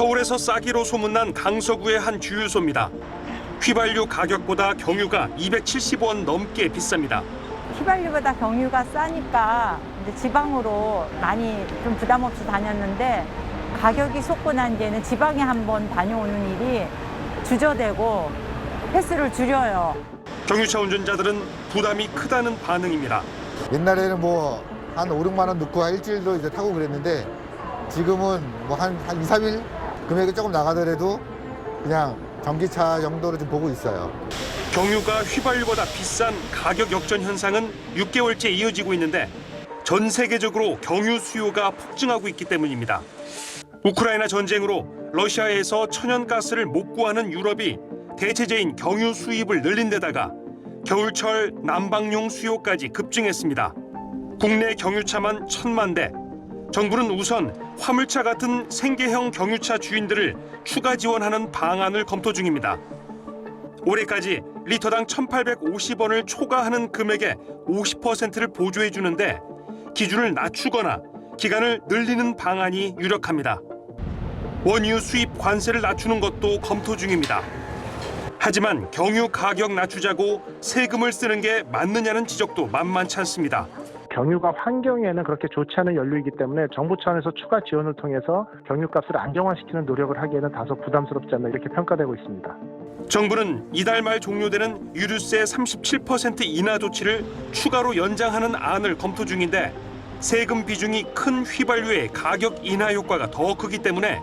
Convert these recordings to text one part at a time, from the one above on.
서울에서 싸기로 소문난 강서구의 한 주유소입니다. 휘발유 가격보다 경유가 270원 넘게 비쌉니다. 휘발유보다 경유가 싸니까 이제 지방으로 많이 좀 부담 없이 다녔는데 가격이 솟고 난 뒤에는 지방에 한번 다녀오는 일이 주저되고 횟수를 줄여요. 경유차 운전자들은 부담이 크다는 반응입니다. 옛날에는 뭐 한 5, 6만 원 넣고 일주일도 이제 타고 그랬는데 지금은 뭐 한 2, 3일 금액이 조금 나가더라도 그냥 전기차 정도로 좀 보고 있어요. 경유가 휘발유보다 비싼 가격 역전 현상은 6개월째 이어지고 있는데 전 세계적으로 경유 수요가 폭증하고 있기 때문입니다. 우크라이나 전쟁으로 러시아에서 천연가스를 못 구하는 유럽이 대체제인 경유 수입을 늘린 데다가 겨울철 난방용 수요까지 급증했습니다. 국내 경유차만 1,000만 대. 정부는 우선 화물차 같은 생계형 경유차 주인들을 추가 지원하는 방안을 검토 중입니다. 올해까지 리터당 1,850원을 초과하는 금액의 50%를 보조해 주는데 기준을 낮추거나 기간을 늘리는 방안이 유력합니다. 원유 수입 관세를 낮추는 것도 검토 중입니다. 하지만 경유 가격 낮추자고 세금을 쓰는 게 맞느냐는 지적도 만만치 않습니다. 경유가 환경에는 그렇게 좋지 않은 연료이기 때문에 정부 차원에서 추가 지원을 통해서 경유값을 안정화시키는 노력을 하기에는 다소 부담스럽지 않나 이렇게 평가되고 있습니다. 정부는 이달 말 종료되는 유류세 37% 인하 조치를 추가로 연장하는 안을 검토 중인데 세금 비중이 큰 휘발유의 가격 인하 효과가 더 크기 때문에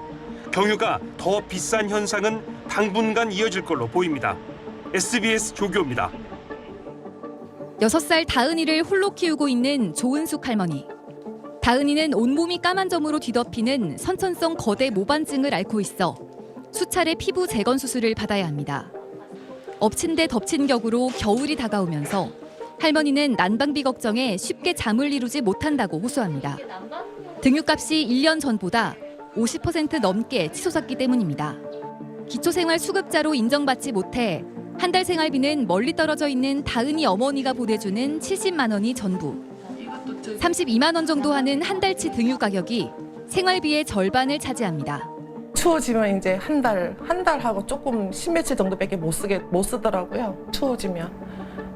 경유가 더 비싼 현상은 당분간 이어질 걸로 보입니다. SBS 조교입니다. 6살 다은이를 홀로 키우고 있는 조은숙 할머니. 다은이는 온몸이 까만 점으로 뒤덮이는 선천성 거대 모반증을 앓고 있어 수차례 피부 재건 수술을 받아야 합니다. 엎친 데 덮친 격으로 겨울이 다가오면서 할머니는 난방비 걱정에 쉽게 잠을 이루지 못한다고 호소합니다. 등유값이 1년 전보다 50% 넘게 치솟았기 때문입니다. 기초생활수급자로 인정받지 못해 한 달 생활비는 멀리 떨어져 있는 다은이 어머니가 보내주는 70만 원이 전부. 32만 원 정도 하는 한 달치 등유 가격이 생활비의 절반을 차지합니다. 추워지면 이제 한 달 하고 조금 십몇칠 정도밖에 못 쓰더라고요. 추워지면.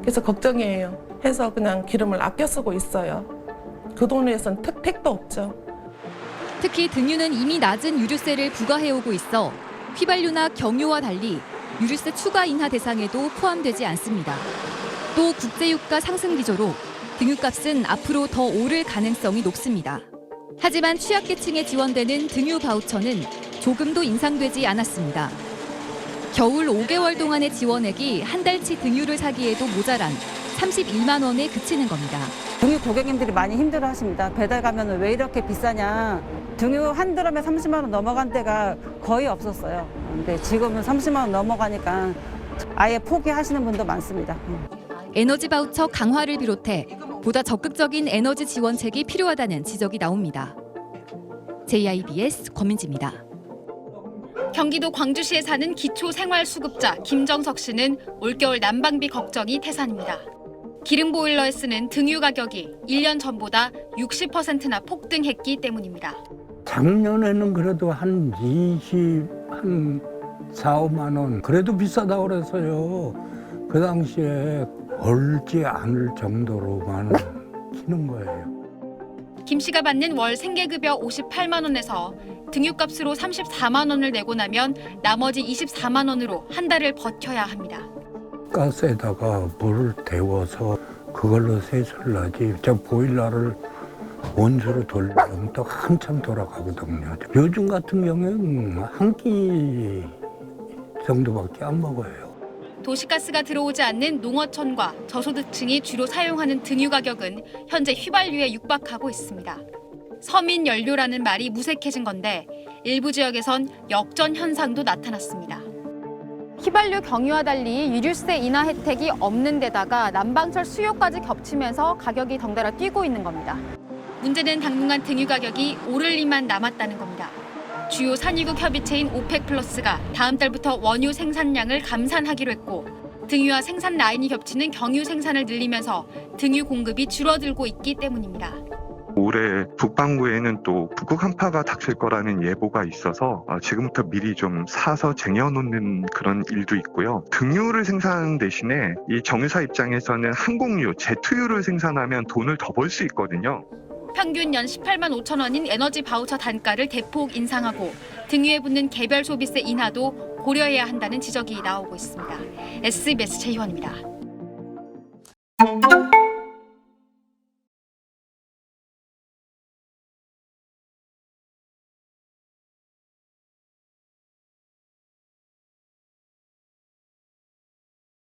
그래서 걱정이에요. 해서 그냥 기름을 아껴 쓰고 있어요. 그 동네에선 택도 없죠. 특히 등유는 이미 낮은 유류세를 부과해오고 있어 휘발유나 경유와 달리 유류세 추가 인하 대상에도 포함되지 않습니다. 또 국제유가 상승 기조로 등유값은 앞으로 더 오를 가능성이 높습니다. 하지만 취약계층에 지원되는 등유 바우처는 조금도 인상되지 않았습니다. 겨울 5개월 동안의 지원액이 한 달치 등유를 사기에도 모자란 31만 원에 그치는 겁니다. 등유 고객님들이 많이 힘들어하십니다. 배달 가면 왜 이렇게 비싸냐. 등유 한 드럼에 30만 원 넘어간 때가 거의 없었어요. 근데 지금은 30만 원 넘어가니까 아예 포기하시는 분도 많습니다. 에너지 바우처 강화를 비롯해 보다 적극적인 에너지 지원책이 필요하다는 지적이 나옵니다. JIBS 권민지입니다. 경기도 광주시에 사는 기초생활수급자 김정석 씨는 올겨울 난방비 걱정이 태산입니다. 기름 보일러에 쓰는 등유 가격이 1년 전보다 60%나 폭등했기 때문입니다. 작년에는 그래도 한 4, 5만 원 그래도 비싸다고 그래서요. 그 당시에 얼지 않을 정도로만 키는 거예요. 김 씨가 받는 월 생계급여 58만 원에서 등유값으로 34만 원을 내고 나면 나머지 24만 원으로 한 달을 버텨야 합니다. 가스에다가 물을 데워서 그걸로 세수를 하지 저 보일러를 온수로 돌리면 또 한참 돌아가거든요. 요즘 같은 경우는 한 끼 정도밖에 안 먹어요. 도시가스가 들어오지 않는 농어촌과 저소득층이 주로 사용하는 등유 가격은 현재 휘발유에 육박하고 있습니다. 서민 연료라는 말이 무색해진 건데 일부 지역에선 역전 현상도 나타났습니다. 휘발유 경유와 달리 유류세 인하 혜택이 없는 데다가 난방철 수요까지 겹치면서 가격이 덩달아 뛰고 있는 겁니다. 문제는 당분간 등유 가격이 오를 일만 남았다는 겁니다. 주요 산유국 협의체인 오펙 플러스가 다음 달부터 원유 생산량을 감산하기로 했고 등유와 생산 라인이 겹치는 경유 생산을 늘리면서 등유 공급이 줄어들고 있기 때문입니다. 올해 북반구에는 또 북극 한파가 닥칠 거라는 예보가 있어서 지금부터 미리 좀 사서 쟁여놓는 그런 일도 있고요. 등유를 생산하는 대신에 이 정유사 입장에서는 항공유, 제트유를 생산하면 돈을 더 벌 수 있거든요. 평균 연 18만 5천 원인 에너지 바우처 단가를 대폭 인상하고 등유에 붙는 개별 소비세 인하도 고려해야 한다는 지적이 나오고 있습니다. SBS 최희원입니다.